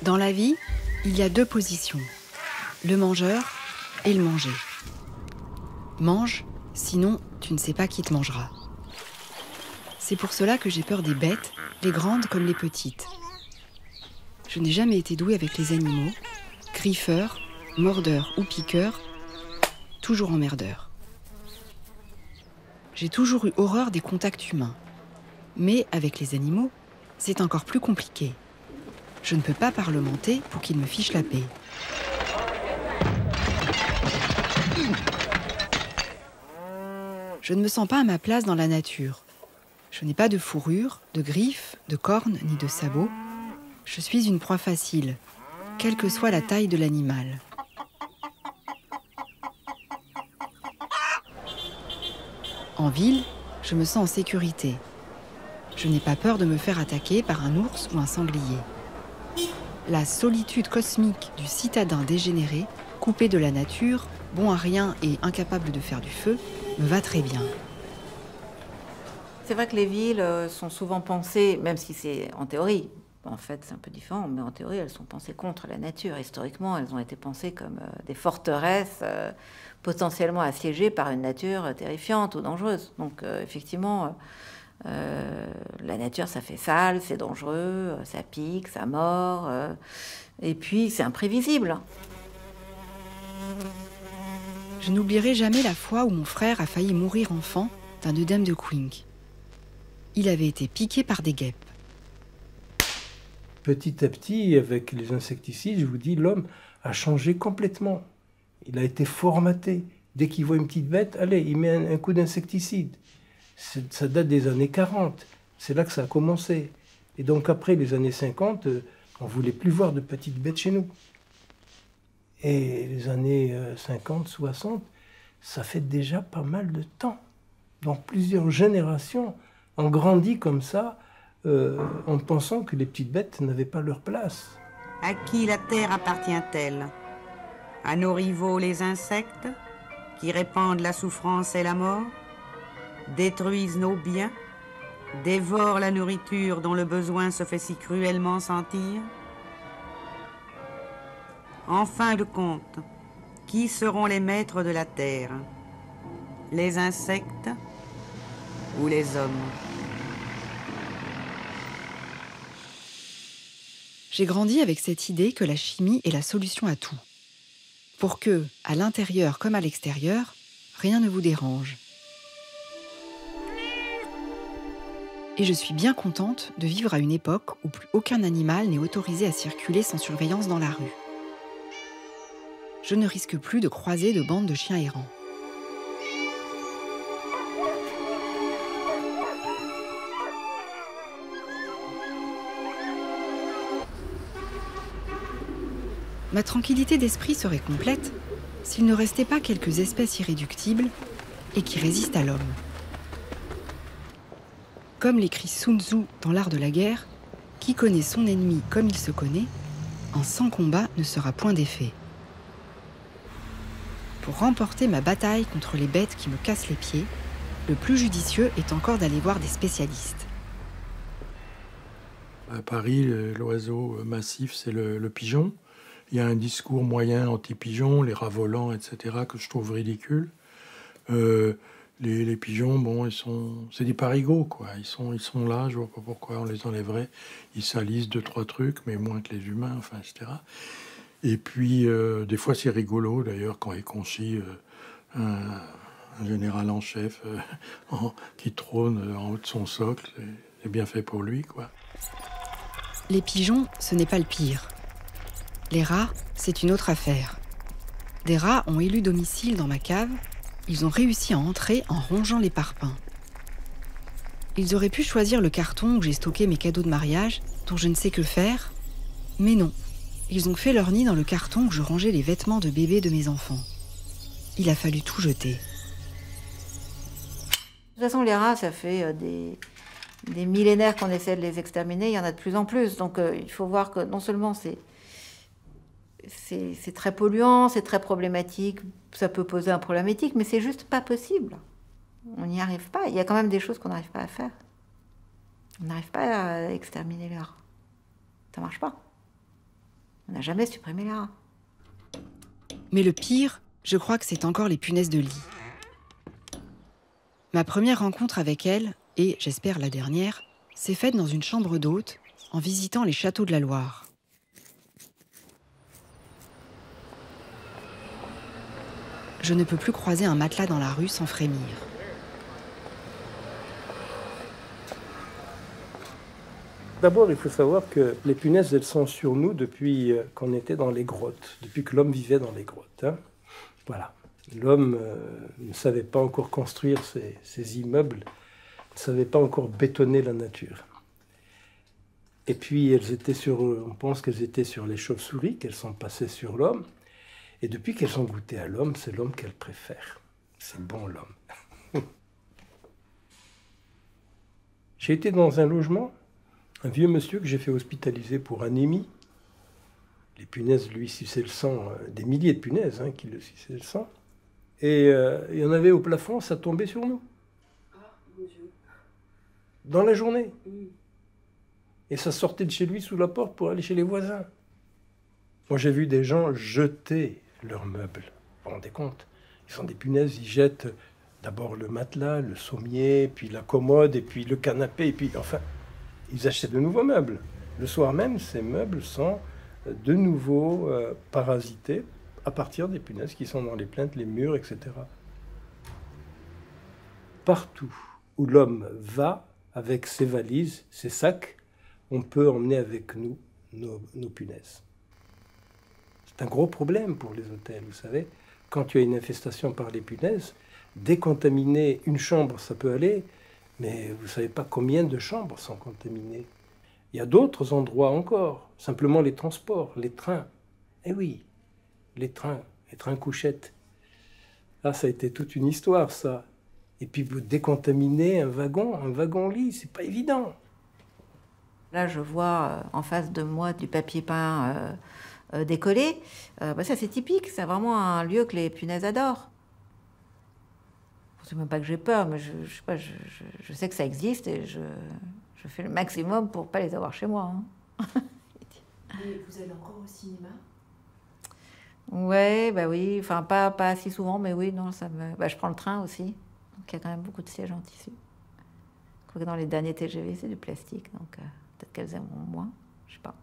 Dans la vie, il y a deux positions, le mangeur et le manger. Mange, sinon tu ne sais pas qui te mangera. C'est pour cela que j'ai peur des bêtes, les grandes comme les petites. Je n'ai jamais été douée avec les animaux, griffeurs, mordeurs ou piqueurs, toujours emmerdeurs. J'ai toujours eu horreur des contacts humains. Mais avec les animaux, c'est encore plus compliqué. Je ne peux pas parlementer pour qu'ils me fichent la paix. Je ne me sens pas à ma place dans la nature. Je n'ai pas de fourrure, de griffes, de cornes ni de sabots. Je suis une proie facile, quelle que soit la taille de l'animal. En ville, je me sens en sécurité. Je n'ai pas peur de me faire attaquer par un ours ou un sanglier. La solitude cosmique du citadin dégénéré, coupé de la nature, bon à rien et incapable de faire du feu, me va très bien. C'est vrai que les villes sont souvent pensées, même si c'est en théorie, en fait c'est un peu différent, mais en théorie elles sont pensées contre la nature. Historiquement, elles ont été pensées comme des forteresses potentiellement assiégées par une nature terrifiante ou dangereuse. Donc effectivement, la nature ça fait sale, c'est dangereux, ça pique, ça mord, et puis c'est imprévisible. Je n'oublierai jamais la fois où mon frère a failli mourir enfant d'un œdème de Quink. Il avait été piqué par des guêpes. Petit à petit, avec les insecticides, je vous dis, l'homme a changé complètement. Il a été formaté. Dès qu'il voit une petite bête, allez, il met un coup d'insecticide. Ça date des années 40. C'est là que ça a commencé. Et donc après les années 50, on ne voulait plus voir de petites bêtes chez nous. Et les années 50, 60, ça fait déjà pas mal de temps. Donc plusieurs générations ont grandi comme ça, en pensant que les petites bêtes n'avaient pas leur place. À qui la terre appartient-elle? À nos rivaux les insectes, qui répandent la souffrance et la mort, détruisent nos biens, dévorent la nourriture dont le besoin se fait si cruellement sentir? En fin de compte, qui seront les maîtres de la terre? Les insectes ou les hommes? J'ai grandi avec cette idée que la chimie est la solution à tout. Pour que, à l'intérieur comme à l'extérieur, rien ne vous dérange. Et je suis bien contente de vivre à une époque où plus aucun animal n'est autorisé à circuler sans surveillance dans la rue. Je ne risque plus de croiser de bandes de chiens errants. Ma tranquillité d'esprit serait complète s'il ne restait pas quelques espèces irréductibles et qui résistent à l'homme. Comme l'écrit Sun Tzu dans l'art de la guerre, qui connaît son ennemi comme il se connaît, un sans combat ne sera point défait. Pour remporter ma bataille contre les bêtes qui me cassent les pieds, le plus judicieux est encore d'aller voir des spécialistes. À Paris, l'oiseau massif, c'est le pigeon. Il y a un discours moyen anti-pigeon, les rats volants, etc., que je trouve ridicule. Les pigeons, bon, c'est des parigots, quoi. Ils sont là, je vois pas pourquoi on les enlèverait. Ils salissent 2-3 trucs, mais moins que les humains, enfin, etc. Et puis, des fois, c'est rigolo, d'ailleurs, quand il conchit un général en chef qui trône en haut de son socle. C'est bien fait pour lui, quoi. Les pigeons, ce n'est pas le pire. Les rats, c'est une autre affaire. Des rats ont élu domicile dans ma cave. Ils ont réussi à entrer en rongeant les parpaings. Ils auraient pu choisir le carton où j'ai stocké mes cadeaux de mariage, dont je ne sais que faire, mais non. Ils ont fait leur nid dans le carton où je rangeais les vêtements de bébé de mes enfants. Il a fallu tout jeter. De toute façon, les rats, ça fait des millénaires qu'on essaie de les exterminer, il y en a de plus en plus. Donc il faut voir que non seulement c'est très polluant, c'est très problématique, ça peut poser un problème éthique, mais c'est juste pas possible. On n'y arrive pas. Il y a quand même des choses qu'on n'arrive pas à faire. On n'arrive pas à exterminer les rats. Ça marche pas. On n'a jamais supprimé les rats. Mais le pire, je crois que c'est encore les punaises de lit. Ma première rencontre avec elles, et j'espère la dernière, s'est faite dans une chambre d'hôte, en visitant les châteaux de la Loire. Je ne peux plus croiser un matelas dans la rue sans frémir. D'abord, il faut savoir que les punaises, elles sont sur nous depuis qu'on était dans les grottes, depuis que l'homme vivait dans les grottes. Hein. Voilà. L'homme ne savait pas encore construire ses immeubles, ne savait pas encore bétonner la nature. Et puis, on pense qu'elles étaient sur les chauves-souris, qu'elles sont passées sur l'homme. Et depuis qu'elles ont goûté à l'homme, c'est l'homme qu'elles préfèrent. C'est bon, l'homme. J'ai été dans un logement, un vieux monsieur que j'ai fait hospitaliser pour anémie. Les punaises lui suçaient le sang, des milliers de punaises qui le suçaient le sang. Et il y en avait au plafond, ça tombait sur nous. Ah, mon Dieu. Dans la journée. Et ça sortait de chez lui sous la porte pour aller chez les voisins. Moi, j'ai vu des gens jeter leurs meubles. Vous vous rendez compte? Ils sont des punaises, ils jettent d'abord le matelas, le sommier, puis la commode, et puis le canapé, et puis enfin, ils achètent de nouveaux meubles. Le soir même, ces meubles sont de nouveau parasités à partir des punaises qui sont dans les plinthes, les murs, etc. Partout où l'homme va, avec ses valises, ses sacs, on peut emmener avec nous nos punaises. C'est un gros problème pour les hôtels, vous savez. Quand tu as une infestation par les punaises, décontaminer une chambre, ça peut aller, mais vous ne savez pas combien de chambres sont contaminées. Il y a d'autres endroits encore, simplement les transports, les trains. Eh oui, les trains couchettes. Là, ça a été toute une histoire, ça. Et puis vous décontaminez un wagon-lit, c'est pas évident. Là, je vois en face de moi du papier peint décollé. Ça, c'est typique. C'est vraiment un lieu que les punaises adorent. C'est même pas que j'ai peur, mais je sais que ça existe et je fais le maximum pour pas les avoir chez moi. Et vous allez encore au cinéma? Ouais, bah oui. Enfin, pas si souvent, mais oui, non, ça me. Je prends le train aussi. Donc il y a quand même beaucoup de sièges en tissu. Je crois que dans les derniers TGV, c'est du plastique, donc peut-être qu'elles aimeront moins. Je sais pas.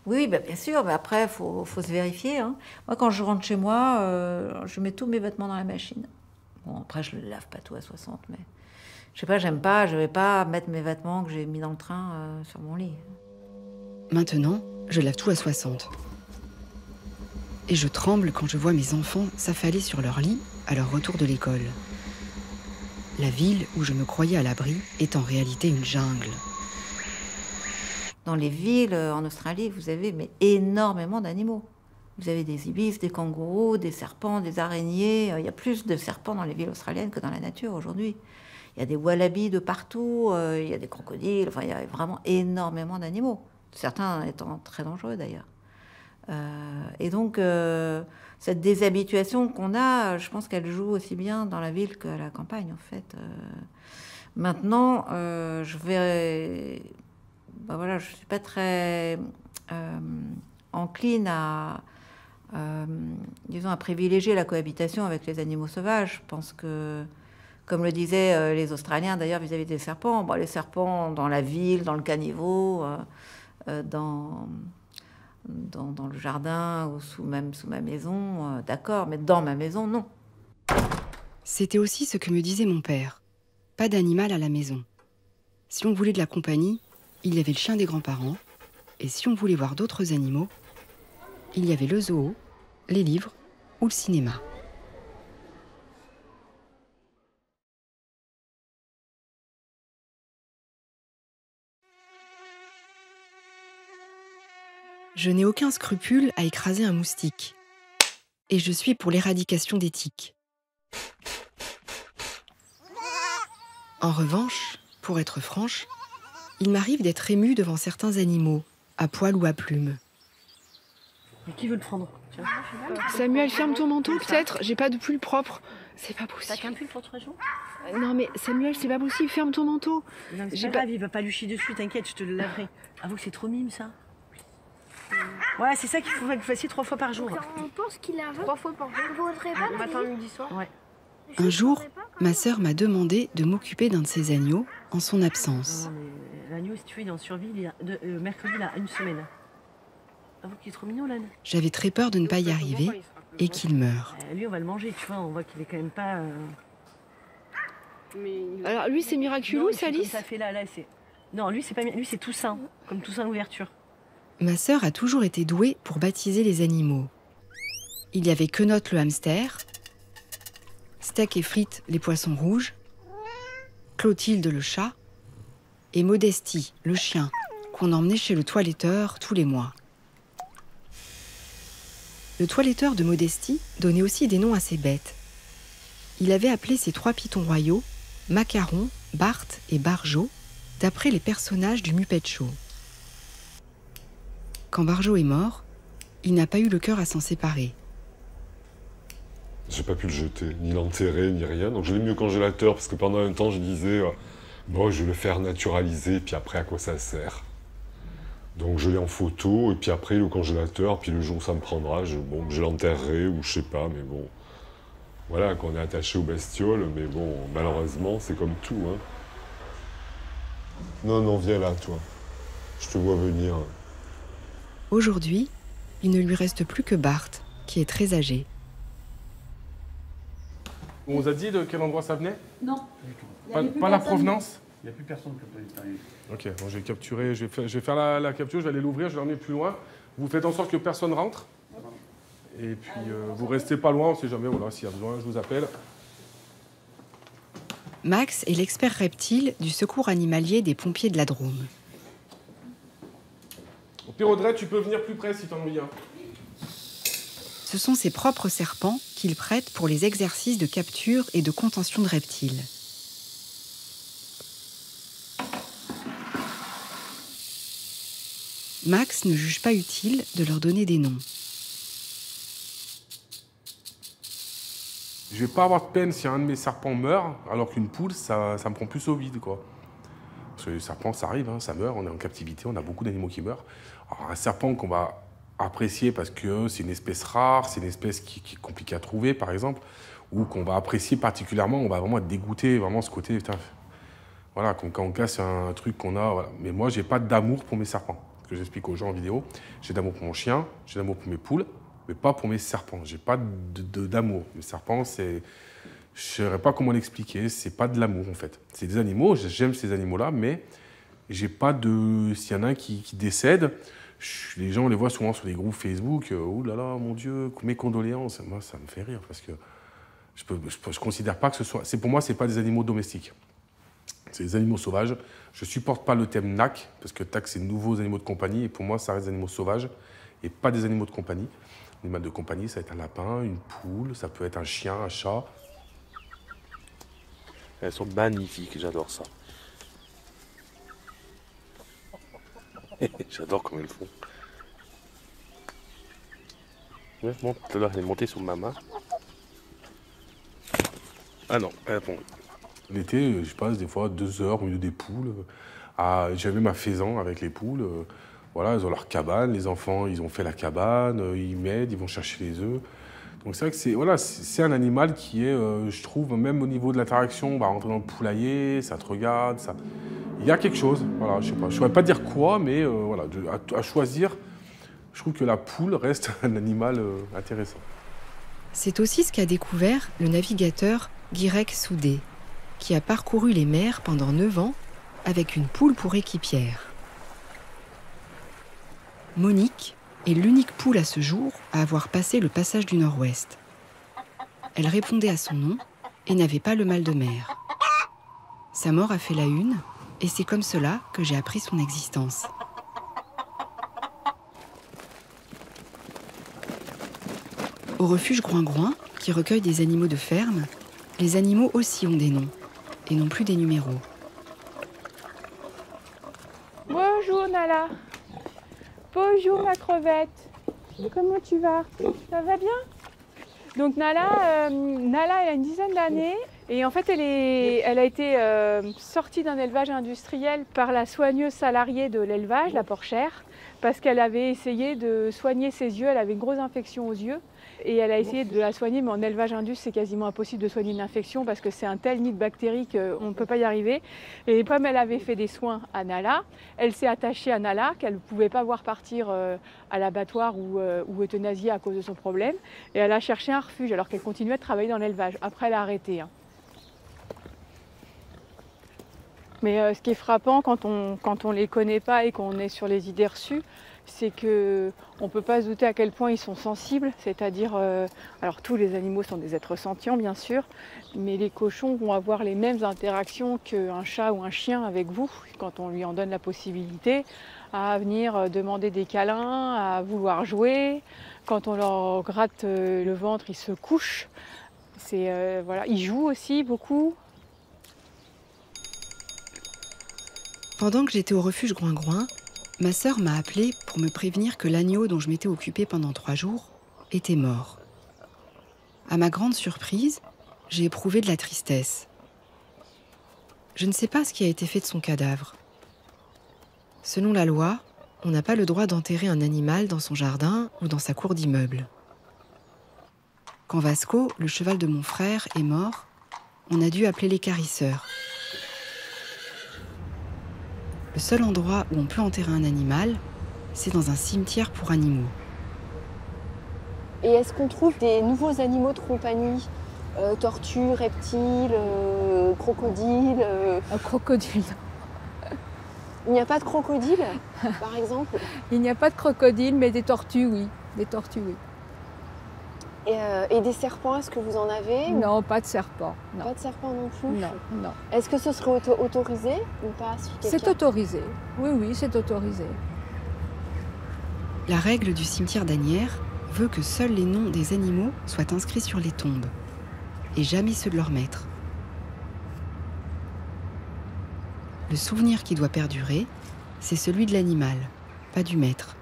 Oui, bah, bien sûr, mais après, faut se vérifier. Moi, quand je rentre chez moi, je mets tous mes vêtements dans la machine. Bon, après, je ne le lave pas tout à 60, mais je sais pas, je vais pas mettre mes vêtements que j'ai mis dans le train sur mon lit. Maintenant, je lave tout à 60. Et je tremble quand je vois mes enfants s'affaler sur leur lit à leur retour de l'école. La ville où je me croyais à l'abri est en réalité une jungle. Dans les villes en Australie, vous avez énormément d'animaux. Vous avez des ibis, des kangourous, des serpents, des araignées. Il y a plus de serpents dans les villes australiennes que dans la nature aujourd'hui. Il y a des wallabies de partout, il y a des crocodiles, il y a vraiment énormément d'animaux. Certains étant très dangereux d'ailleurs. Et donc, cette déshabituation qu'on a, je pense qu'elle joue aussi bien dans la ville qu'à la campagne en fait. Maintenant, je ne suis pas très encline à privilégier la cohabitation avec les animaux sauvages. Je pense que, comme le disaient les Australiens d'ailleurs vis-à-vis des serpents, les serpents dans la ville, dans le caniveau, dans le jardin ou sous ma maison, d'accord, mais dans ma maison, non. C'était aussi ce que me disait mon père. Pas d'animal à la maison. Si on voulait de la compagnie, il y avait le chien des grands-parents, et si on voulait voir d'autres animaux, il y avait le zoo, les livres ou le cinéma. Je n'ai aucun scrupule à écraser un moustique. Et je suis pour l'éradication des tiques. En revanche, pour être franche, il m'arrive d'être émue devant certains animaux, à poil ou à plumes. Mais qui veut le prendre? Tiens. Samuel, ferme ton manteau peut-être. J'ai pas de pull propre. C'est pas possible. T'as qu'un pull pour 3 jours? Non mais Samuel, c'est pas possible. Ferme ton manteau. Non mais c'est pas grave, il va pas lui chier dessus, t'inquiète, je te le laverai. Avoue que c'est trop mime ça. Ouais, c'est ça qu'il faut que vous fassiez 3 fois par jour. On pense qu'il a 3 fois par jour. Vous voudrez pas Matin, midi, soir. Ouais. Un jour, ma sœur m'a demandé de m'occuper d'un de ses agneaux en son absence. L'agneau, si tu veux, il est en survie. Mercredi, il a 1 semaine. Avoue qu'il est trop mignon, l'âne. J'avais très peur de ne pas y arriver et qu'il meure. Lui, on va le manger, tu vois. On voit qu'il est quand même pas... Alors lui, c'est Miraculous, Alice? Ça fait là, c'est... Non, lui, c'est pas... Lui, c'est Toussaint, comme Toussaint l'ouverture. Ma sœur a toujours été douée pour baptiser les animaux. Il y avait Quenotte le hamster, Steak et frites les poissons rouges, Clotilde le chat et Modestie le chien qu'on emmenait chez le toiletteur tous les mois. Le toiletteur de Modestie donnait aussi des noms à ses bêtes. Il avait appelé ses 3 pitons royaux Macaron, Bart et Barjo, d'après les personnages du Muppet Show. Quand Barjo est mort, il n'a pas eu le cœur à s'en séparer. J'ai pas pu le jeter, ni l'enterrer, ni rien. Donc je l'ai mis au congélateur parce que pendant un temps je disais bon, je vais le faire naturaliser, puis après à quoi ça sert? Donc je l'ai en photo, et puis après le congélateur, puis le jour où ça me prendra, je l'enterrerai ou je sais pas, mais bon. Voilà, qu'on est attaché aux bestioles, mais bon, malheureusement, c'est comme tout. Hein. Non, viens là, toi. Je te vois venir. Aujourd'hui, il ne lui reste plus que Bart, qui est très âgé. On vous a dit de quel endroit ça venait? Non. Pas la provenance? Il n'y a plus personne qui peut être arrivé. Ok, bon, je vais capturer, je vais faire la capture, je vais aller l'ouvrir, je vais l'emmener plus loin. Vous faites en sorte que personne rentre. Et puis vous restez pas loin, on ne sait jamais, voilà, s'il y a besoin, je vous appelle. Max est l'expert reptile du secours animalier des pompiers de la Drôme. Au pire, Audrey, tu peux venir plus près si t'en as envie. Hein. Ce sont ses propres serpents qu'il prête pour les exercices de capture et de contention de reptiles. Max ne juge pas utile de leur donner des noms. Je vais pas avoir de peine si un de mes serpents meurt, alors qu'une poule, ça me prend plus au vide, quoi. Parce que les serpents, ça arrive, hein, ça meurt, on est en captivité, on a beaucoup d'animaux qui meurent. Alors un serpent qu'on va apprécier parce que c'est une espèce rare, c'est une espèce qui est compliquée à trouver, par exemple, ou qu'on va apprécier particulièrement, on va vraiment être dégoûté, vraiment ce côté, putain, voilà, quand on casse un truc qu'on a, voilà. Mais moi, j'ai pas d'amour pour mes serpents. Ce que j'explique aux gens en vidéo, j'ai d'amour pour mon chien, j'ai d'amour pour mes poules, mais pas pour mes serpents. J'ai pas d'amour. Mes serpents, c'est... Je ne saurais pas comment l'expliquer. C'est pas de l'amour, en fait. C'est des animaux, j'aime ces animaux-là, mais j'ai pas de... S'il y en a un qui décède, les gens les voient souvent sur les groupes Facebook. Oh là là, mon Dieu, mes condoléances. Moi, ça me fait rire, parce que je considère pas que ce soit... Pour moi, c'est pas des animaux domestiques. C'est des animaux sauvages. Je supporte pas le thème NAC, parce que TAC, c'est nouveaux animaux de compagnie, et pour moi, ça reste des animaux sauvages, et pas des animaux de compagnie. Animal de compagnie, ça va être un lapin, une poule, ça peut être un chien, un chat. Elles sont magnifiques, j'adore ça. J'adore comme elles font. Ouais, bon, tout à l'heure, elle est montée sur ma main. Ah non, bon. L'été, je passe des fois 2 heures au milieu des poules. J'avais ma faisan avec les poules. Voilà, ils ont leur cabane, les enfants, ils ont fait la cabane, ils m'aident, ils vont chercher les œufs. Donc c'est vrai que c'est un animal qui est, je trouve, même au niveau de l'interaction, on va rentrer dans le poulailler, ça te regarde, ça... Il y a quelque chose, voilà, je sais pas. Je ne saurais pas dire quoi, mais voilà, à choisir, je trouve que la poule reste un animal intéressant. C'est aussi ce qu'a découvert le navigateur Guirec Soudé, qui a parcouru les mers pendant 9 ans avec une poule pour équipière. Monique est l'unique poule à ce jour à avoir passé le passage du Nord-Ouest. Elle répondait à son nom et n'avait pas le mal de mer. Sa mort a fait la une et c'est comme cela que j'ai appris son existence. Au refuge Groin-Groin, qui recueille des animaux de ferme, les animaux aussi ont des noms et non plus des numéros. Bonjour Nala. Bonjour ma crevette. Comment tu vas? Ça va bien? Donc Nala, elle a une dizaine d'années et en fait elle a été sortie d'un élevage industriel par la soigneuse salariée de l'élevage, la porchère. parce qu'elle avait essayé de soigner ses yeux. Elle avait une grosse infection aux yeux et elle a essayé de la soigner, mais en élevage indus, c'est quasiment impossible de soigner une infection parce que c'est un tel nid de bactéries qu'on ne peut pas y arriver. Et comme elle avait fait des soins à Nala, elle s'est attachée à Nala, qu'elle ne pouvait pas voir partir à l'abattoir ou euthanasier à cause de son problème. Et elle a cherché un refuge alors qu'elle continuait de travailler dans l'élevage. Après, elle a arrêté. Mais ce qui est frappant quand on ne les connaît pas et qu'on est sur les idées reçues, c'est qu'on ne peut pas se douter à quel point ils sont sensibles. C'est-à-dire, alors tous les animaux sont des êtres sentients bien sûr, mais les cochons vont avoir les mêmes interactions qu'un chat ou un chien avec vous, quand on lui en donne la possibilité, à venir demander des câlins, à vouloir jouer. Quand on leur gratte le ventre, ils se couchent. Voilà. Ils jouent aussi beaucoup. Pendant que j'étais au refuge Groin-Groin, ma sœur m'a appelée pour me prévenir que l'agneau dont je m'étais occupée pendant 3 jours était mort. À ma grande surprise, j'ai éprouvé de la tristesse. Je ne sais pas ce qui a été fait de son cadavre. Selon la loi, on n'a pas le droit d'enterrer un animal dans son jardin ou dans sa cour d'immeuble. Quand Vasco, le cheval de mon frère, est mort, on a dû appeler les carisseurs. Le seul endroit où on peut enterrer un animal, c'est dans un cimetière pour animaux. Et est-ce qu'on trouve des nouveaux animaux de compagnie? Tortues, reptiles, crocodiles Crocodile. Il n'y a pas de crocodile, par exemple? Il n'y a pas de crocodile, mais des tortues, oui. Des tortues, oui. Et des serpents, est-ce que vous en avez? Non, pas de serpents. Non. Pas de serpents non plus? Non, non. Est-ce que ce serait autorisé ou pas? C'est autorisé. Oui, oui, c'est autorisé. La règle du cimetière d'Asnières veut que seuls les noms des animaux soient inscrits sur les tombes, et jamais ceux de leur maître. Le souvenir qui doit perdurer, c'est celui de l'animal, pas du maître.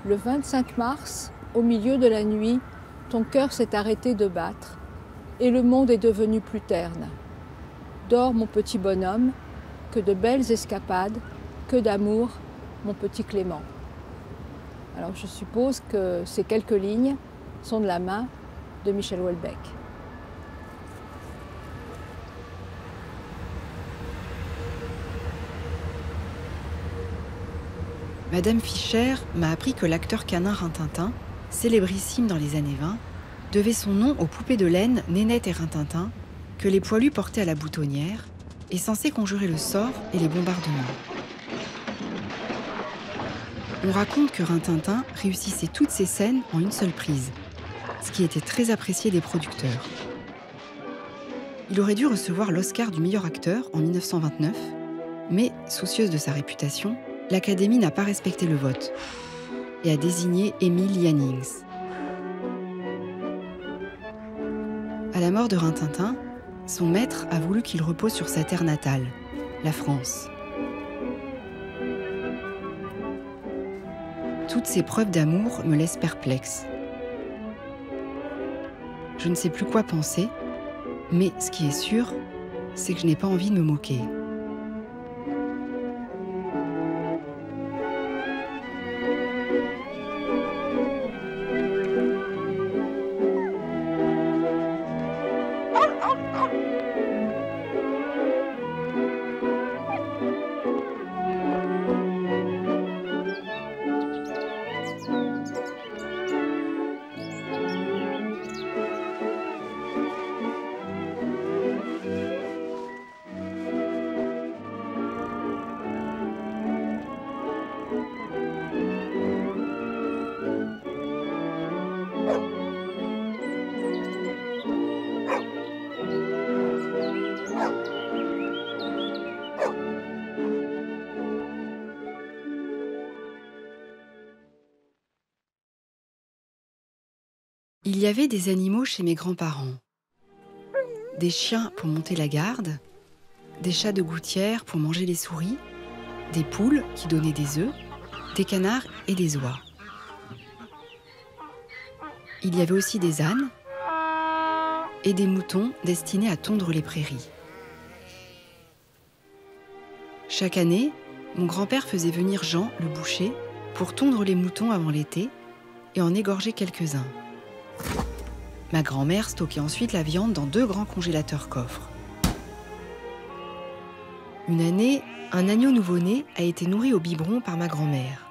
Le 25 mars, au milieu de la nuit, ton cœur s'est arrêté de battre et le monde est devenu plus terne. Dors, mon petit bonhomme, que de belles escapades, que d'amour, mon petit Clément. Alors je suppose que ces quelques lignes sont de la main de Michel Houellebecq. Madame Fischer m'a appris que l'acteur canin Rintintin, célébrissime dans les années 20, devait son nom aux poupées de laine Nénette et Rintintin que les poilus portaient à la boutonnière et censé conjurer le sort et les bombardements. On raconte que Rintintin réussissait toutes ses scènes en une seule prise, ce qui était très apprécié des producteurs. Il aurait dû recevoir l'Oscar du meilleur acteur en 1929, mais, soucieuse de sa réputation, l'Académie n'a pas respecté le vote et a désigné Émile Jannings. À la mort de Rintintin, son maître a voulu qu'il repose sur sa terre natale, la France. Toutes ces preuves d'amour me laissent perplexe. Je ne sais plus quoi penser, mais ce qui est sûr, c'est que je n'ai pas envie de me moquer. Il y avait des animaux chez mes grands-parents. Des chiens pour monter la garde, des chats de gouttière pour manger les souris, des poules qui donnaient des œufs, des canards et des oies. Il y avait aussi des ânes et des moutons destinés à tondre les prairies. Chaque année, mon grand-père faisait venir Jean, le boucher, pour tondre les moutons avant l'été et en égorger quelques-uns. Ma grand-mère stockait ensuite la viande dans 2 grands congélateurs coffres. Une année, un agneau nouveau-né a été nourri au biberon par ma grand-mère.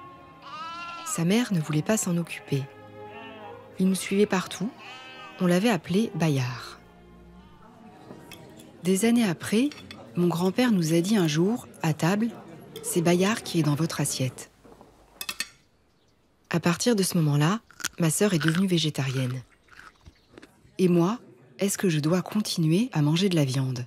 Sa mère ne voulait pas s'en occuper. Il nous suivait partout. On l'avait appelé Bayard. Des années après, mon grand-père nous a dit un jour, à table, « C'est Bayard qui est dans votre assiette ». À partir de ce moment-là, ma sœur est devenue végétarienne. Et moi, est-ce que je dois continuer à manger de la viande ?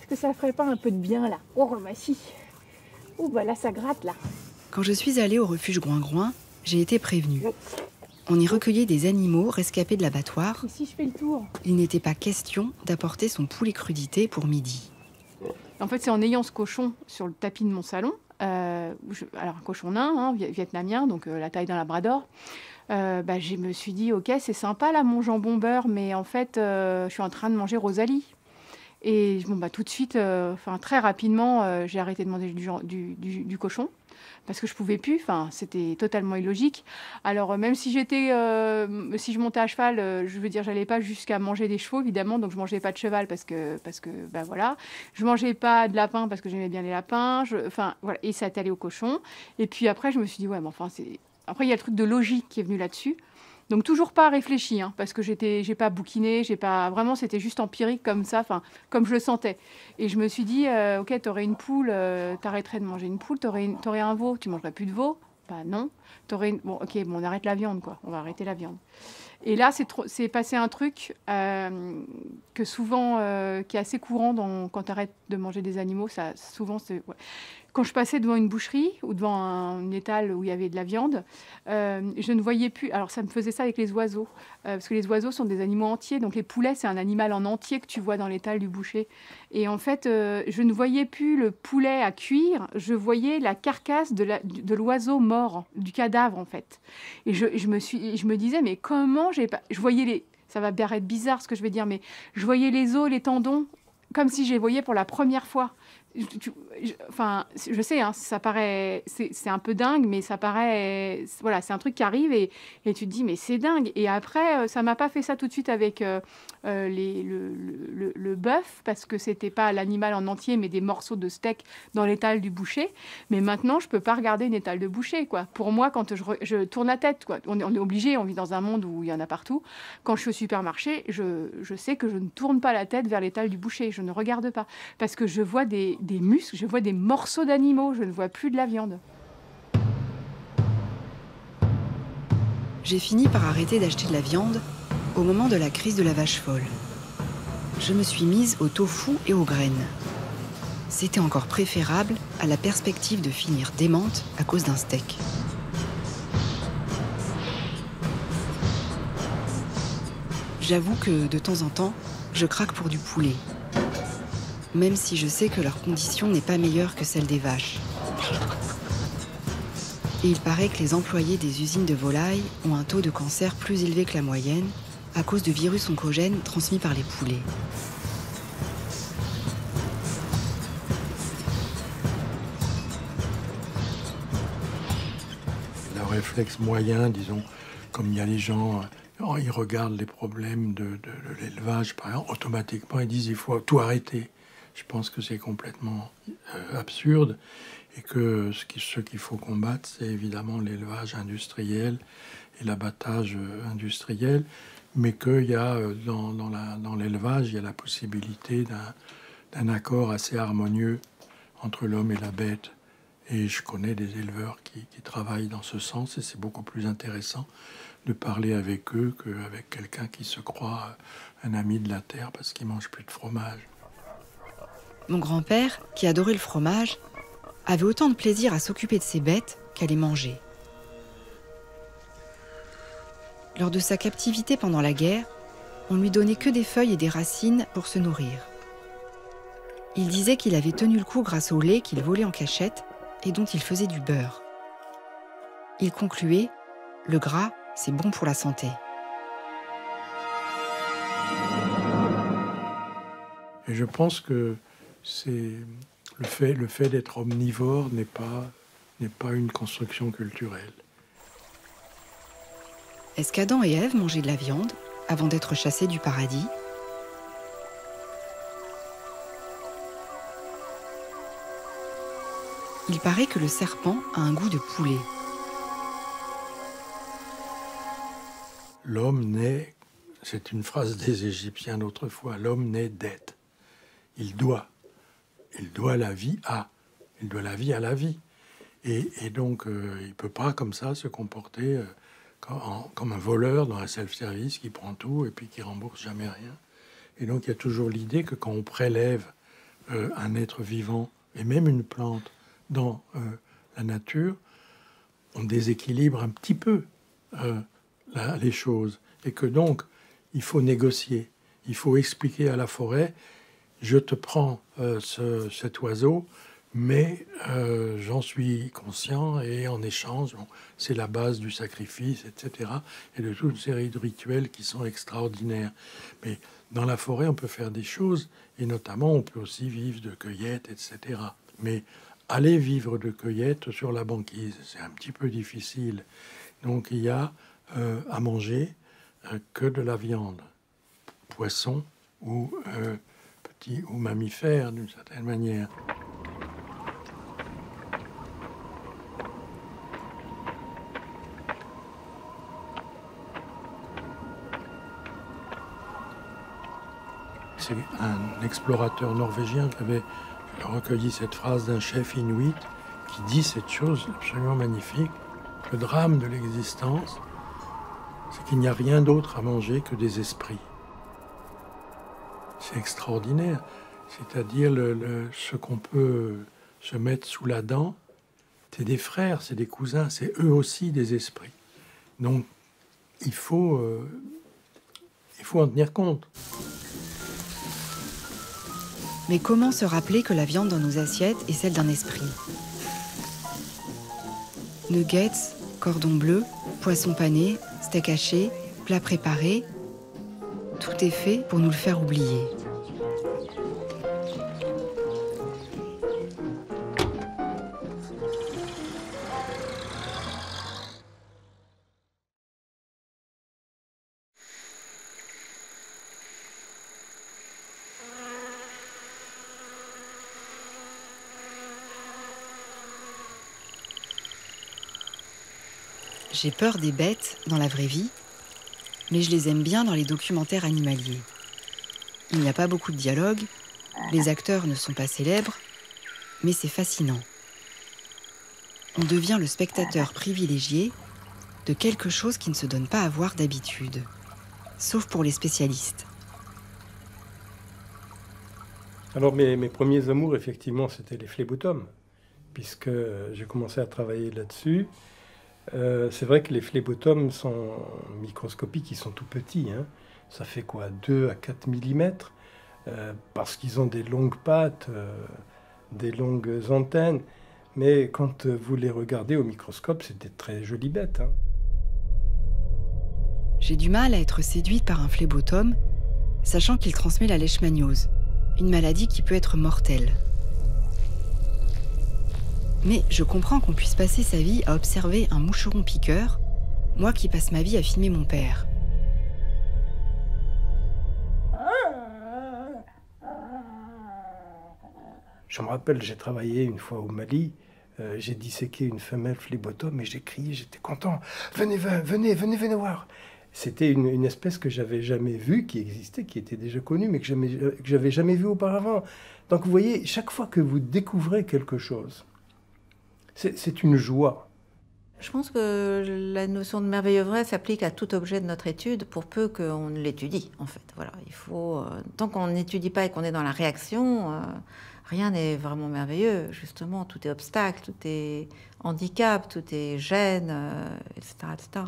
Est-ce que ça ferait pas un peu de bien là? Oh bah si. Oh bah là ça gratte là. Quand je suis allée au refuge Groing-Groing, j'ai été prévenue. On y recueillait des animaux rescapés de l'abattoir. Et si je fais le tour? Il n'était pas question d'apporter son poulet crudité pour midi. En fait, c'est en ayant ce cochon sur le tapis de mon salon, alors un cochon nain, hein, vietnamien, donc la taille d'un labrador, je me suis dit, ok, c'est sympa là mon jambon beurre, mais en fait, je suis en train de manger Rosalie. Et tout de suite, très rapidement, j'ai arrêté de manger du cochon. Parce que je pouvais plus, c'était totalement illogique. Alors même si je montais à cheval, je veux dire, j'allais pas jusqu'à manger des chevaux évidemment, donc je mangeais pas de cheval parce que voilà, je mangeais pas de lapin parce que j'aimais bien les lapins, voilà, et ça est allé au cochon. Et puis après je me suis dit ouais, mais après il y a le truc de logique qui est venu là-dessus. Donc toujours pas réfléchi, hein, parce que j'ai pas bouquiné, vraiment c'était juste empirique comme ça, comme je le sentais. Et je me suis dit, ok, t'aurais une poule, t'arrêterais de manger une poule, t'aurais un veau, tu mangerais plus de veau? Bah non. On arrête la viande, quoi. On va arrêter la viande. Et là, c'est passé un truc que souvent, qui est assez courant quand t'arrêtes de manger des animaux, ça souvent c'est. Ouais. Quand je passais devant une boucherie ou devant un étal où il y avait de la viande, je ne voyais plus... Alors, ça me faisait ça avec les oiseaux, parce que les oiseaux sont des animaux entiers. Donc, les poulets, c'est un animal en entier que tu vois dans l'étal du boucher. Et en fait, je ne voyais plus le poulet à cuire, je voyais la carcasse de l'oiseau mort, du cadavre, en fait. Et je me disais, mais comment j'ai pas... Je voyais les... Ça va paraître bizarre, ce que je vais dire, mais je voyais les os, les tendons, comme si je les voyais pour la première fois. Je sais, hein, ça paraît, c'est un peu dingue, mais ça paraît, voilà, c'est un truc qui arrive et tu te dis mais c'est dingue. Et après, ça m'a pas fait ça tout de suite avec le bœuf parce que c'était pas l'animal en entier, mais des morceaux de steak dans l'étal du boucher. Mais maintenant, je peux pas regarder une étal de boucher, quoi. Pour moi, quand je tourne la tête, quoi, on est obligé, on vit dans un monde où il y en a partout. Quand je suis au supermarché, je sais que je ne tourne pas la tête vers l'étal du boucher, je ne regarde pas parce que je vois des muscles, je vois des morceaux d'animaux, je ne vois plus de la viande. J'ai fini par arrêter d'acheter de la viande au moment de la crise de la vache folle. Je me suis mise au tofu et aux graines. C'était encore préférable à la perspective de finir démente à cause d'un steak. J'avoue que de temps en temps, je craque pour du poulet. Même si je sais que leur condition n'est pas meilleure que celle des vaches. Et il paraît que les employés des usines de volailles ont un taux de cancer plus élevé que la moyenne à cause de virus oncogènes transmis par les poulets. Le réflexe moyen, disons, comme il y a les gens... ils regardent les problèmes de l'élevage, par exemple, automatiquement, ils disent il faut tout arrêter. Je pense que c'est complètement absurde et que ce qu'il faut combattre, c'est évidemment l'élevage industriel et l'abattage industriel, mais qu'il y a dans l'élevage, il y a la possibilité d'un accord assez harmonieux entre l'homme et la bête. Et je connais des éleveurs qui travaillent dans ce sens et c'est beaucoup plus intéressant de parler avec eux qu'avec quelqu'un qui se croit un ami de la terre parce qu'il mange plus de fromage. Mon grand-père, qui adorait le fromage, avait autant de plaisir à s'occuper de ses bêtes qu'à les manger. Lors de sa captivité pendant la guerre, on lui donnait que des feuilles et des racines pour se nourrir. Il disait qu'il avait tenu le coup grâce au lait qu'il volait en cachette et dont il faisait du beurre. Il concluait « Le gras, c'est bon pour la santé ». Et je pense que c'est le fait d'être omnivore n'est pas une construction culturelle. Est-ce qu'Adam et Ève mangeaient de la viande avant d'être chassés du paradis ? Il paraît que le serpent a un goût de poulet. L'homme naît, c'est une phrase des Égyptiens d'autrefois, l'homme naît d'être. Il doit la vie à la vie. Et donc, il ne peut pas comme ça se comporter comme un voleur dans un self-service qui prend tout et puis qui rembourse jamais rien. Et donc, il y a toujours l'idée que quand on prélève un être vivant, et même une plante, dans la nature, on déséquilibre un petit peu les choses. Et que donc, il faut négocier. Il faut expliquer à la forêt, je te prends cet oiseau, mais j'en suis conscient et en échange, bon, c'est la base du sacrifice, etc. Et de toute une série de rituels qui sont extraordinaires. Mais dans la forêt, on peut faire des choses, et notamment, on peut aussi vivre de cueillette, etc. Mais aller vivre de cueillette sur la banquise, c'est un petit peu difficile. Donc il y a à manger que de la viande, poisson ou ou mammifères d'une certaine manière. C'est un explorateur norvégien qui avait recueilli cette phrase d'un chef inuit qui dit cette chose absolument magnifique. Le drame de l'existence, c'est qu'il n'y a rien d'autre à manger que des esprits. C'est extraordinaire. C'est-à-dire ce qu'on peut se mettre sous la dent, c'est des frères, c'est des cousins, c'est eux aussi des esprits. Donc, il faut en tenir compte. Mais comment se rappeler que la viande dans nos assiettes est celle d'un esprit ? Nuggets, cordon bleu, poisson pané, steak haché, plats préparés, tout est fait pour nous le faire oublier. J'ai peur des bêtes dans la vraie vie, mais je les aime bien dans les documentaires animaliers. Il n'y a pas beaucoup de dialogue, les acteurs ne sont pas célèbres, mais c'est fascinant. On devient le spectateur privilégié de quelque chose qui ne se donne pas à voir d'habitude, sauf pour les spécialistes. Alors mes premiers amours, effectivement, c'était les phlébothomes, puisque j'ai commencé à travailler là-dessus. C'est vrai que les phlébothomes sont microscopiques, ils sont tout petits, hein. Ça fait quoi, 2 à 4 mm, parce qu'ils ont des longues pattes, des longues antennes, mais quand vous les regardez au microscope, c'est des très jolies bêtes, hein. J'ai du mal à être séduite par un phlébotome, sachant qu'il transmet la leishmaniose, une maladie qui peut être mortelle. Mais je comprends qu'on puisse passer sa vie à observer un moucheron piqueur, moi qui passe ma vie à filmer mon père. Je me rappelle, j'ai travaillé une fois au Mali, j'ai disséqué une femelle phlébotome et j'ai crié, j'étais content. Venez voir. C'était une espèce que j'avais jamais vue, qui existait, qui était déjà connue, mais que j'avais jamais vue auparavant. Donc vous voyez, chaque fois que vous découvrez quelque chose, c'est une joie. Je pense que la notion de merveilleux vrai s'applique à tout objet de notre étude, pour peu qu'on l'étudie, en fait. Voilà, il faut, tant qu'on n'étudie pas et qu'on est dans la réaction, rien n'est vraiment merveilleux. Justement, tout est obstacle, tout est handicap, tout est gêne, etc., etc.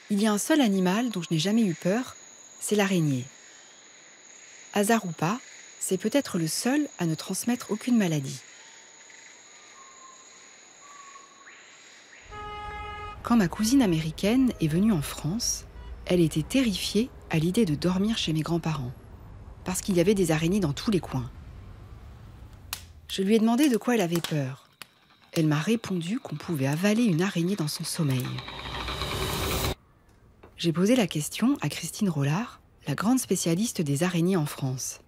Il y a un seul animal dont je n'ai jamais eu peur, c'est l'araignée. Hasard ou pas, c'est peut-être le seul à ne transmettre aucune maladie. Quand ma cousine américaine est venue en France, elle était terrifiée à l'idée de dormir chez mes grands-parents, parce qu'il y avait des araignées dans tous les coins. Je lui ai demandé de quoi elle avait peur. Elle m'a répondu qu'on pouvait avaler une araignée dans son sommeil. J'ai posé la question à Christine Rollard, la grande spécialiste des araignées en France.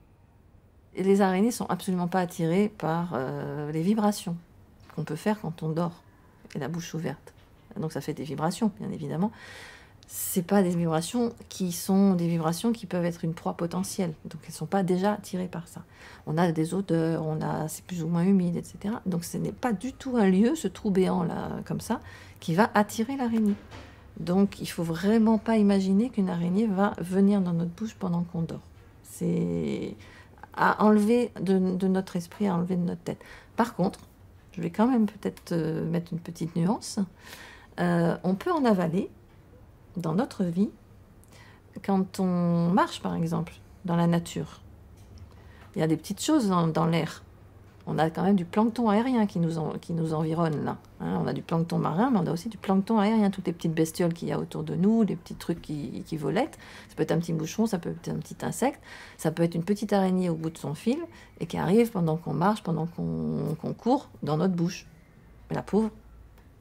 Et les araignées ne sont absolument pas attirées par les vibrations qu'on peut faire quand on dort et la bouche ouverte. Donc ça fait des vibrations, bien évidemment. C'est pas des vibrations qui sont des vibrations qui peuvent être une proie potentielle. Donc elles ne sont pas déjà attirées par ça. On a des odeurs, c'est plus ou moins humide, etc. Donc ce n'est pas du tout un lieu, ce trou béant là, comme ça, qui va attirer l'araignée. Donc il ne faut vraiment pas imaginer qu'une araignée va venir dans notre bouche pendant qu'on dort. C'est à enlever de notre esprit, à enlever de notre tête. Par contre, je vais quand même peut-être mettre une petite nuance. On peut en avaler dans notre vie quand on marche, par exemple, dans la nature. Il y a des petites choses dans l'air. On a quand même du plancton aérien qui nous environne, là. Hein, on a du plancton marin, mais on a aussi du plancton aérien. Toutes les petites bestioles qu'il y a autour de nous, les petits trucs qui volettent. Ça peut être un petit bouchon, ça peut être un petit insecte, ça peut être une petite araignée au bout de son fil et qui arrive pendant qu'on marche, pendant qu'on court, dans notre bouche. Mais la pauvre,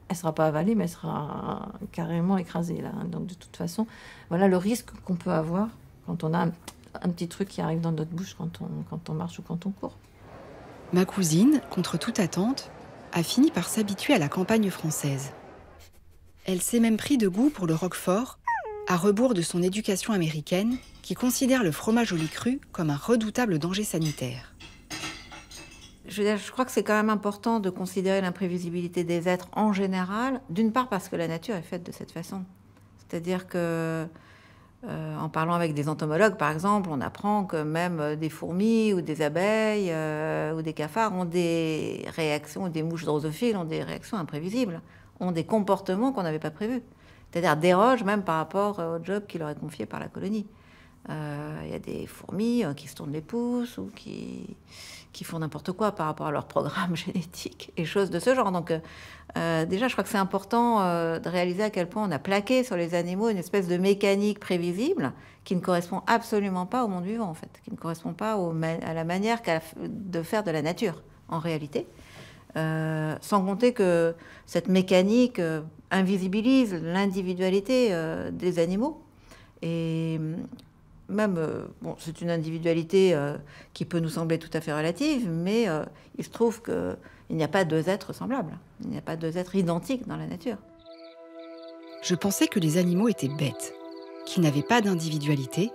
elle ne sera pas avalée, mais elle sera carrément écrasée, là. Donc, de toute façon, voilà le risque qu'on peut avoir quand on a un petit truc qui arrive dans notre bouche quand on marche ou quand on court. Ma cousine, contre toute attente, a fini par s'habituer à la campagne française. Elle s'est même pris de goût pour le roquefort, à rebours de son éducation américaine, qui considère le fromage au lait cru comme un redoutable danger sanitaire. Je crois que c'est quand même important de considérer l'imprévisibilité des êtres en général, d'une part parce que la nature est faite de cette façon. C'est-à-dire que, en parlant avec des entomologues, par exemple, on apprend que même des fourmis ou des abeilles ou des cafards ont des réactions, ou des mouches drosophiles ont des réactions imprévisibles, ont des comportements qu'on n'avait pas prévus. C'est-à-dire dérogent même par rapport au job qui leur est confié par la colonie. Il y a des fourmis qui se tournent les pouces ou qui font n'importe quoi par rapport à leur programme génétique et choses de ce genre. Donc déjà, je crois que c'est important de réaliser à quel point on a plaqué sur les animaux une espèce de mécanique prévisible qui ne correspond absolument pas au monde vivant, en fait, qui ne correspond pas à la manière de faire de la nature, en réalité. Sans compter que cette mécanique invisibilise l'individualité des animaux. Et même, c'est une individualité qui peut nous sembler tout à fait relative, mais il se trouve qu'il n'y a pas deux êtres semblables. Il n'y a pas deux êtres identiques dans la nature. Je pensais que les animaux étaient bêtes, qu'ils n'avaient pas d'individualité,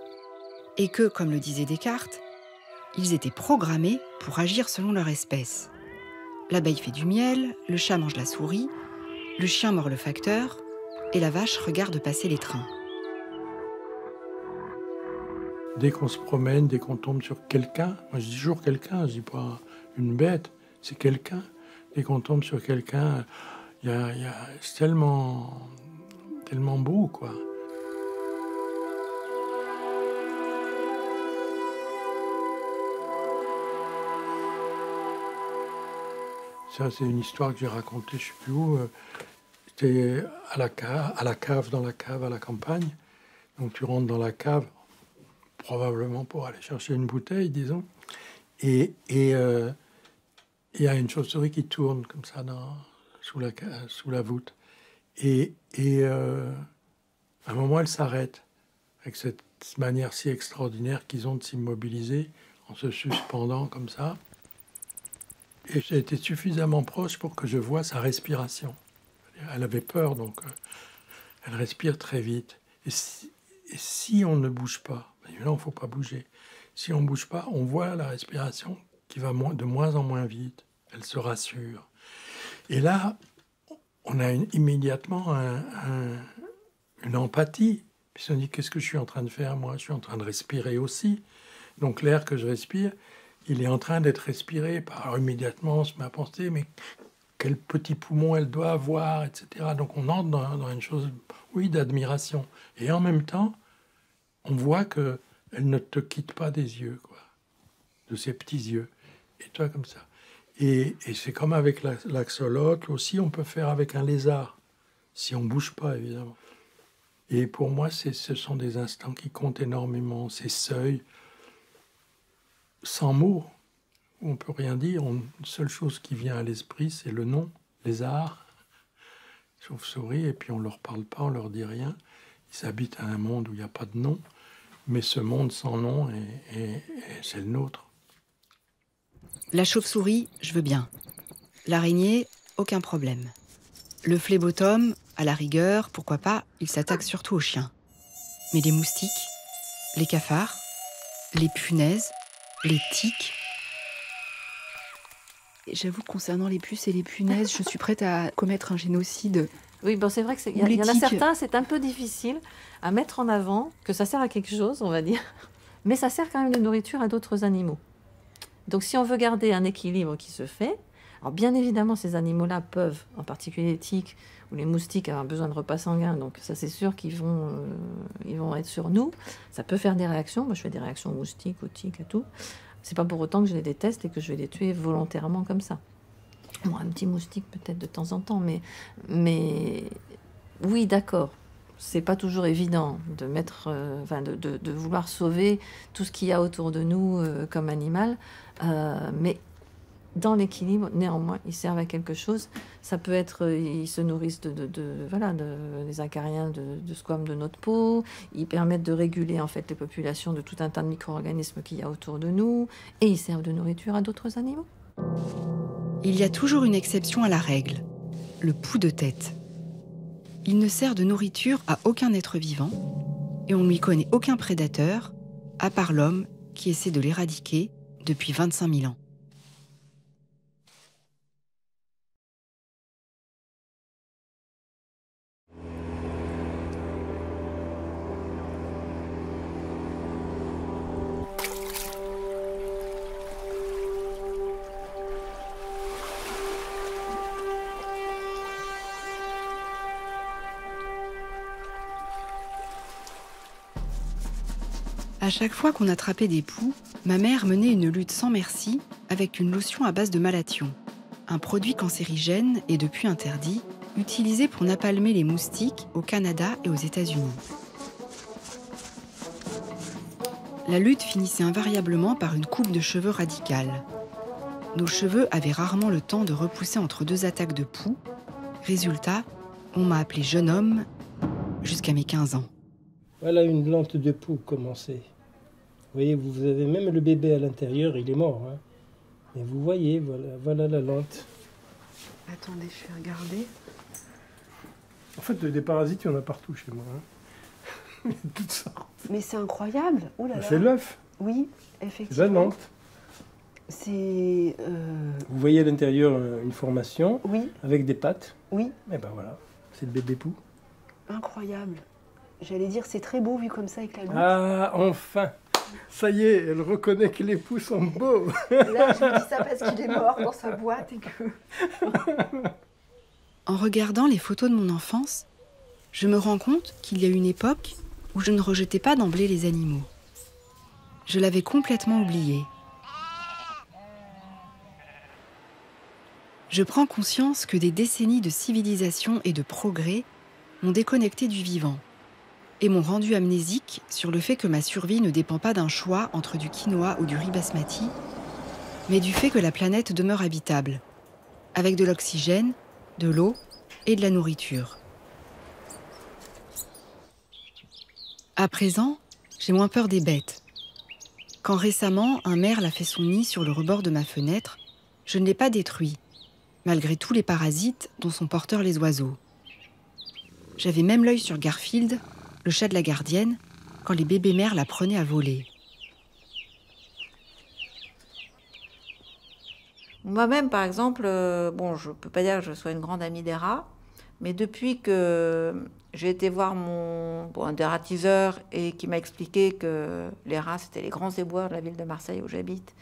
et que, comme le disait Descartes, ils étaient programmés pour agir selon leur espèce. L'abeille fait du miel, le chat mange la souris, le chien mord le facteur, et la vache regarde passer les trains. Dès qu'on se promène, dès qu'on tombe sur quelqu'un, moi je dis toujours quelqu'un, je dis pas une bête, c'est quelqu'un. Dès qu'on tombe sur quelqu'un, c'est tellement beau, quoi. Ça, c'est une histoire que j'ai racontée, je ne sais plus où. C'était à la cave, dans la cave, à la campagne. Donc tu rentres dans la cave, probablement pour aller chercher une bouteille, disons. Et il y a une chauve-souris qui tourne comme ça sous la voûte. Et à un moment, elle s'arrête avec cette manière si extraordinaire qu'ils ont de s'immobiliser en se suspendant comme ça. Et j'ai été suffisamment proche pour que je voie sa respiration. Elle avait peur, donc elle respire très vite. Et si on ne bouge pas, là, il ne faut pas bouger. Si on ne bouge pas, on voit la respiration qui va de moins en moins vite. Elle se rassure. Et là, on a immédiatement une empathie. Puis on dit, qu'est-ce que je suis en train de faire, moi? Je suis en train de respirer aussi. Donc l'air que je respire, il est en train d'être respiré. Alors immédiatement, on se met à penser, mais quel petit poumon elle doit avoir, etc. Donc on entre dans une chose, oui, d'admiration. Et en même temps, on voit qu'elle ne te quitte pas des yeux, quoi, de ses petits yeux. Et toi, comme ça. Et c'est comme avec l'axolotle aussi, on peut faire avec un lézard, si on ne bouge pas, évidemment. Et pour moi, ce sont des instants qui comptent énormément, ces seuils, sans mots, où on ne peut rien dire. Une seule chose qui vient à l'esprit, c'est le nom, lézard, chauve-souris, et puis on ne leur parle pas, on ne leur dit rien. Ils habitent à un monde où il n'y a pas de nom, mais ce monde sans nom, c'est le nôtre. La chauve-souris, je veux bien. L'araignée, aucun problème. Le phlébotome, à la rigueur, pourquoi pas, il s'attaque surtout aux chiens. Mais les moustiques, les cafards, les punaises, les tiques... J'avoue, concernant les puces et les punaises, je suis prête à commettre un génocide. Oui, bon, c'est vrai qu'il y en a certains, c'est un peu difficile à mettre en avant, que ça sert à quelque chose, on va dire. Mais ça sert quand même de nourriture à d'autres animaux. Donc si on veut garder un équilibre qui se fait, alors bien évidemment ces animaux-là peuvent, en particulier les tiques ou les moustiques, avoir besoin de repas sanguins, donc ça c'est sûr qu'ils vont être sur nous. Ça peut faire des réactions, moi je fais des réactions aux moustiques, aux tiques, à tout. C'est pas pour autant que je les déteste et que je vais les tuer volontairement comme ça. Bon, un petit moustique peut-être de temps en temps, mais oui, d'accord. C'est pas toujours évident de mettre, de vouloir sauver tout ce qu'il y a autour de nous comme animal, mais dans l'équilibre, néanmoins, ils servent à quelque chose. Ça peut être, ils se nourrissent des acariens de squames de notre peau. Ils permettent de réguler en fait les populations de tout un tas de micro-organismes qu'il y a autour de nous, et ils servent de nourriture à d'autres animaux. Il y a toujours une exception à la règle, le pou de tête. Il ne sert de nourriture à aucun être vivant et on ne lui connaît aucun prédateur, à part l'homme qui essaie de l'éradiquer depuis 25 000 ans. À chaque fois qu'on attrapait des poux, ma mère menait une lutte sans merci avec une lotion à base de malathion, un produit cancérigène et depuis interdit, utilisé pour napalmer les moustiques au Canada et aux États-Unis. La lutte finissait invariablement par une coupe de cheveux radicale. Nos cheveux avaient rarement le temps de repousser entre deux attaques de poux. Résultat, on m'a appelé jeune homme jusqu'à mes 15 ans. Voilà une lente de poux commencée. Vous voyez, vous avez même le bébé à l'intérieur, il est mort. Hein. Mais vous voyez, voilà la lente. Attendez, je vais regarder. En fait, des parasites, il y en a partout chez moi. Hein. Toutes sortes. Mais c'est incroyable. Oh là là. C'est l'œuf. Oui, effectivement. C'est la lente. C'est... Vous voyez à l'intérieur une formation, oui, avec des pattes. Oui. Et ben voilà, c'est le bébé poux. Incroyable. J'allais dire, c'est très beau vu comme ça avec la loupe. Ah, enfin! Ça y est, elle reconnaît que les poux sont beaux. Là, je me dis ça parce qu'il est mort dans sa boîte et que... En regardant les photos de mon enfance, je me rends compte qu'il y a une époque où je ne rejetais pas d'emblée les animaux. Je l'avais complètement oublié. Je prends conscience que des décennies de civilisation et de progrès m'ont déconnecté du vivant et m'ont rendu amnésique sur le fait que ma survie ne dépend pas d'un choix entre du quinoa ou du riz basmati, mais du fait que la planète demeure habitable, avec de l'oxygène, de l'eau et de la nourriture. À présent, j'ai moins peur des bêtes. Quand récemment, un merle a fait son nid sur le rebord de ma fenêtre, je ne l'ai pas détruit, malgré tous les parasites dont sont porteurs les oiseaux. J'avais même l'œil sur Garfield, le chat de la gardienne, quand les bébés merles la prenaient à voler. Moi-même, par exemple, bon, je ne peux pas dire que je sois une grande amie des rats, Mais depuis que j'ai été voir un dératiseur et qui m'a expliqué que les rats, c'était les grands éboueurs de la ville de Marseille où j'habite,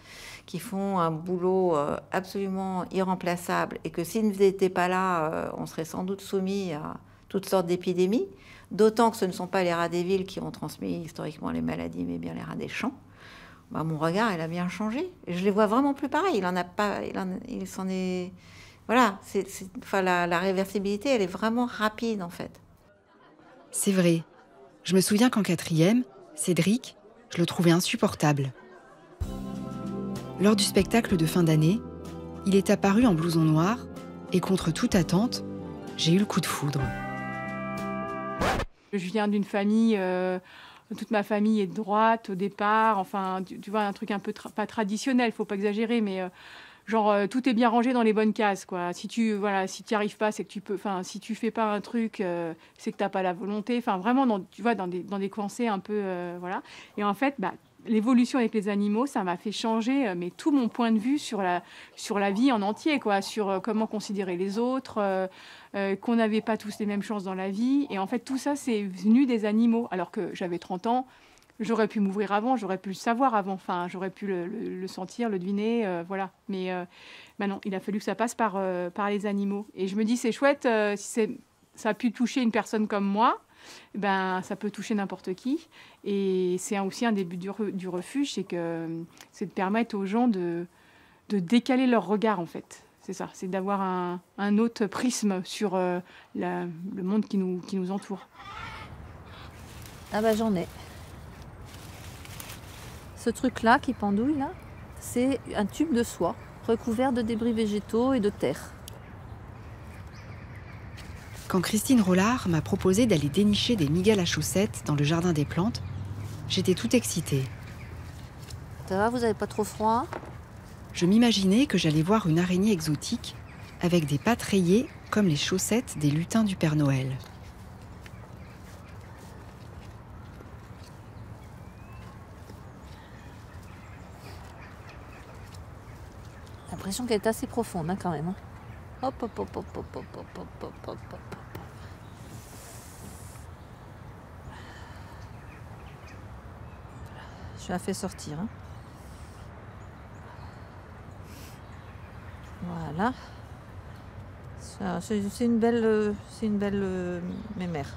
qui font un boulot absolument irremplaçable et que s'ils n'étaient pas là, on serait sans doute soumis à toutes sortes d'épidémies, d'autant que ce ne sont pas les rats des villes qui ont transmis historiquement les maladies, mais bien les rats des champs. Bah, mon regard, il a bien changé. Et je les vois vraiment plus pareil. Il en a pas, il s'en est... Voilà, enfin, la réversibilité, elle est vraiment rapide, en fait. C'est vrai. Je me souviens qu'en 4e, Cédric, je le trouvais insupportable. Lors du spectacle de fin d'année, il est apparu en blouson noir et contre toute attente, j'ai eu le coup de foudre. Je viens d'une famille, toute ma famille est de droite au départ, enfin, tu vois, un truc un peu pas traditionnel, faut pas exagérer, mais genre tout est bien rangé dans les bonnes cases, quoi. Si tu y arrives pas, c'est que tu peux, enfin, si tu fais pas un truc, c'est que t'as pas la volonté, enfin, vraiment, tu vois, dans des pensées un peu, voilà. Et en fait, l'évolution avec les animaux, ça m'a fait changer mais tout mon point de vue sur la vie en entier, quoi, sur comment considérer les autres, qu'on n'avait pas tous les mêmes chances dans la vie. Et en fait, tout ça, c'est venu des animaux. Alors que j'avais 30 ans, j'aurais pu m'ouvrir avant, j'aurais pu le savoir avant, enfin, j'aurais pu le sentir, le deviner, voilà. Mais non, il a fallu que ça passe par les animaux. Et je me dis, c'est chouette, si ça a pu toucher une personne comme moi, ça peut toucher n'importe qui. Et c'est aussi un des buts du refuge, c'est de permettre aux gens de décaler leur regard, en fait. C'est ça, c'est d'avoir un autre prisme sur le monde qui nous entoure. Ah bah j'en ai. Ce truc-là qui pendouille, là, c'est un tube de soie recouvert de débris végétaux et de terre. Quand Christine Rollard m'a proposé d'aller dénicher des migales à chaussettes dans le jardin des plantes, j'étais toute excitée. Ça va, vous n'avez pas trop froid? Je m'imaginais que j'allais voir une araignée exotique avec des pattes rayées comme les chaussettes des lutins du Père Noël. J'ai l'impression qu'elle est assez profonde, hein, quand même. Hein. Hop, hop, hop, hop, hop, hop, hop, hop, hop, hop, hop. Je la fais sortir. Hein. Voilà. C'est une belle mémère.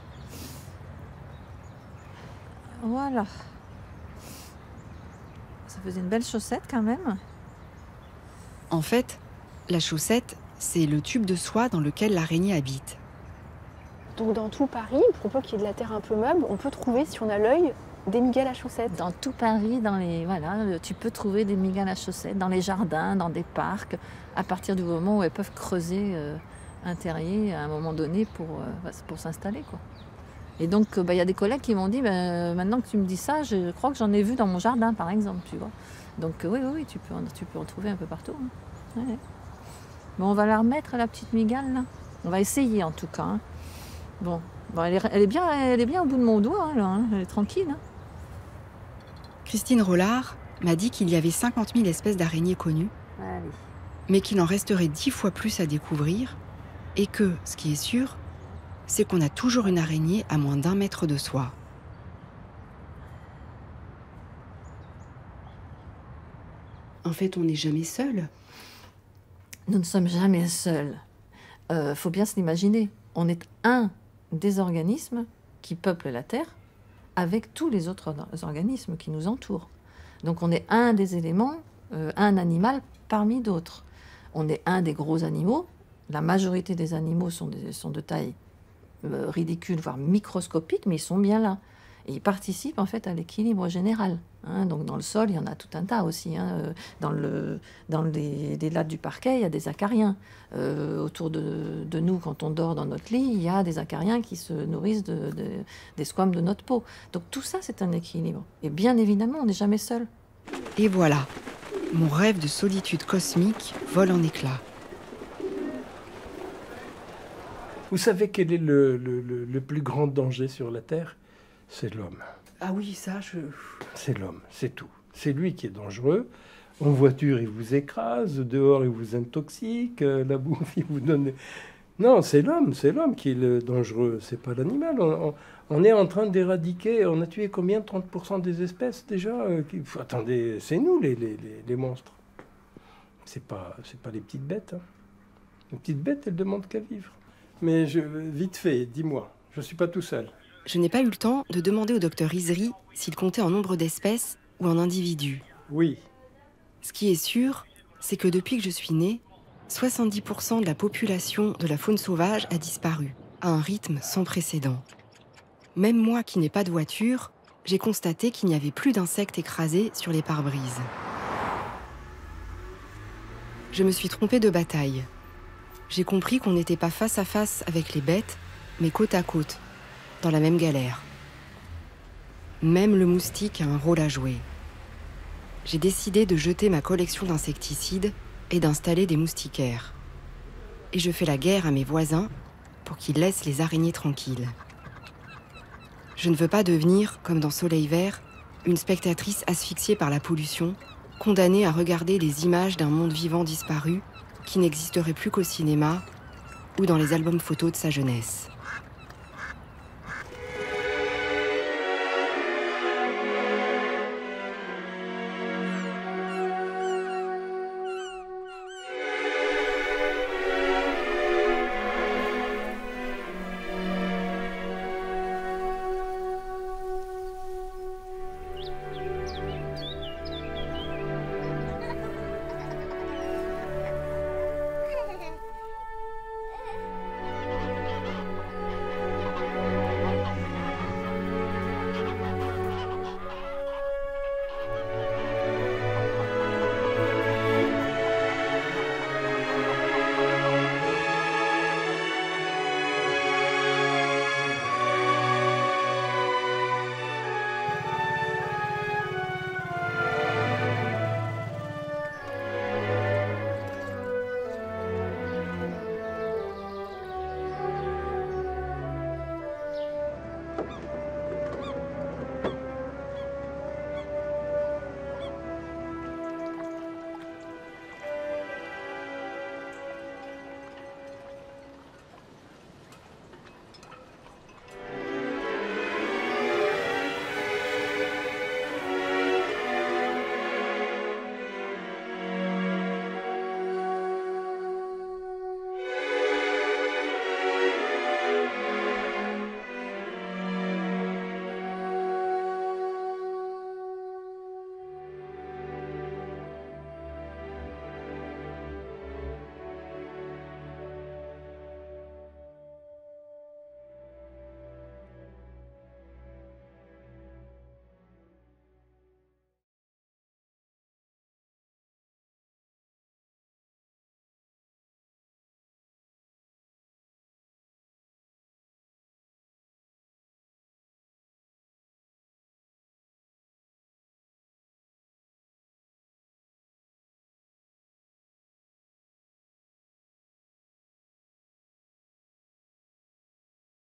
Voilà. Ça faisait une belle chaussette quand même. En fait, la chaussette, c'est le tube de soie dans lequel l'araignée habite. Donc dans tout Paris, pour peu qu'il y ait de la terre un peu meuble, on peut trouver, si on a l'œil, des migales à chaussettes. Dans tout Paris, tu peux trouver des migales à chaussettes, dans les jardins, dans des parcs, à partir du moment où elles peuvent creuser un terrier à un moment donné pour s'installer, quoi. Et donc, y a des collègues qui m'ont dit, maintenant que tu me dis ça, je crois que j'en ai vu dans mon jardin, par exemple, tu vois. Donc oui, tu peux en trouver un peu partout. Hein. Ouais. Bon, on va la remettre, la petite migale, là. On va essayer, en tout cas. Hein. Bon, elle est bien au bout de mon doigt, là. Hein. Elle est tranquille. Hein. Christine Rollard m'a dit qu'il y avait 50 000 espèces d'araignées connues, Allez. mais qu'il en resterait 10 fois plus à découvrir, et que, ce qui est sûr, c'est qu'on a toujours une araignée à moins d'1 mètre de soi. En fait, on n'est jamais seul. Nous ne sommes jamais seuls. Faut bien se l'imaginer. On est un des organismes qui peuplent la Terre avec tous les autres organismes qui nous entourent. Donc on est un des éléments, un animal parmi d'autres. On est un des gros animaux. La majorité des animaux sont de taille ridicule, voire microscopique, mais ils sont bien là. Et ils participent en fait à l'équilibre général. Hein. Donc dans le sol, il y en a tout un tas aussi. Hein. Dans les lattes du parquet, il y a des acariens. Autour de nous, quand on dort dans notre lit, il y a des acariens qui se nourrissent des squames de notre peau. Donc tout ça, c'est un équilibre. Et bien évidemment, on n'est jamais seul. Et voilà, mon rêve de solitude cosmique vole en éclats. Vous savez quel est le plus grand danger sur la Terre? C'est l'homme. Ah oui, ça, C'est l'homme, c'est tout. C'est lui qui est dangereux. En voiture, il vous écrase. Dehors, il vous intoxique. La bouffe, il vous donne Non, c'est l'homme qui est le dangereux, c'est pas l'animal. On est en train d'éradiquer, on a tué combien, 30% des espèces déjà attendez, c'est nous les monstres. C'est pas les petites bêtes. Hein. Les petites bêtes, elles demandent qu'à vivre. Mais vite fait, dis-moi, je suis pas tout seul. Je n'ai pas eu le temps de demander au docteur Izri s'il comptait en nombre d'espèces ou en individus. Oui. Ce qui est sûr, c'est que depuis que je suis née, 70% de la population de la faune sauvage a disparu, à un rythme sans précédent. Même moi qui n'ai pas de voiture, j'ai constaté qu'il n'y avait plus d'insectes écrasés sur les pare-brises. Je me suis trompée de bataille. J'ai compris qu'on n'était pas face à face avec les bêtes, mais côte à côte, dans la même galère. Même le moustique a un rôle à jouer. J'ai décidé de jeter ma collection d'insecticides et d'installer des moustiquaires. Et je fais la guerre à mes voisins pour qu'ils laissent les araignées tranquilles. Je ne veux pas devenir, comme dans Soleil Vert, une spectatrice asphyxiée par la pollution, condamnée à regarder les images d'un monde vivant disparu qui n'existerait plus qu'au cinéma ou dans les albums photos de sa jeunesse.